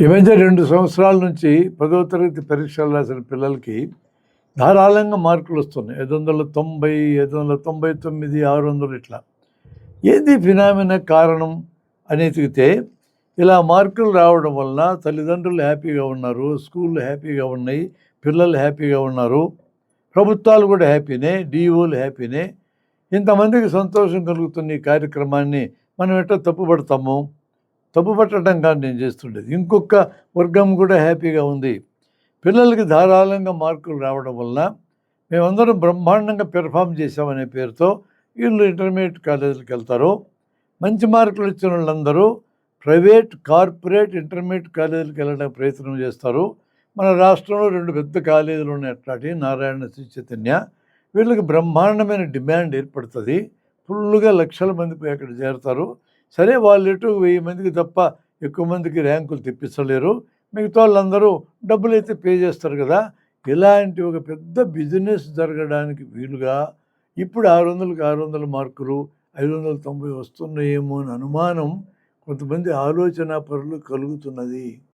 ఈ మధ్య 2 సంవత్సరాల నుంచి 10వ తరగతి పరీక్షలు రాసిన పిల్లలకి ధారాళంగా మార్కులొస్తున్నాయి. 590, 599, 600 ఇట్లా. ఏది ఫినామినా కారణం అని ఎతికితే, ఇలా మార్కులు రావడం వలన తల్లిదండ్రులు హ్యాపీగా ఉన్నారు, స్కూళ్ళు హ్యాపీగా ఉన్నాయి, పిల్లలు హ్యాపీగా ఉన్నారు, ప్రభుత్వాలు కూడా హ్యాపీనే, డీఓలు హ్యాపీనే. ఇంతమందికి సంతోషం కలుగుతున్న ఈ కార్యక్రమాన్ని మనం ఎట్లా తప్పుపడతాము? తప్పుపట్టడం కాదు నేను చేస్తుండేది. ఇంకొక వర్గం కూడా హ్యాపీగా ఉంది. పిల్లలకి ధారాళంగా మార్కులు రావడం వలన మేమందరం బ్రహ్మాండంగా పెర్ఫామ్ చేసామనే పేరుతో వీళ్ళు ఇంటర్మీడియట్ కాలేజీలకు వెళ్తారు. మంచి మార్కులు వచ్చిన వాళ్ళందరూ ప్రైవేట్, కార్పొరేట్ ఇంటర్మీడియట్ కాలేజీలకు వెళ్ళడానికి ప్రయత్నం చేస్తారు. మన రాష్ట్రంలో 2 పెద్ద కాలేజీలు ఉన్నాయి అట్లాంటి, నారాయణ, శ్రీ చైతన్య. వీళ్ళకి బ్రహ్మాండమైన డిమాండ్ ఏర్పడుతుంది. ఫుల్లుగా లక్షల మంది పోయి అక్కడ చేరతారు. సరే, వాళ్ళు ఎటు 1000 మందికి తప్ప ఎక్కువ మందికి ర్యాంకులు తెప్పించలేరు. మిగతా వాళ్ళందరూ డబ్బులైతే పే చేస్తారు కదా. ఇలాంటి ఒక పెద్ద బిజినెస్ జరగడానికి వీలుగా ఇప్పుడు 600కి 600 మార్కులు, 590 వస్తున్నాయేమో అని అనుమానం కొంతమంది ఆలోచనా పరులు కలుగుతున్నది.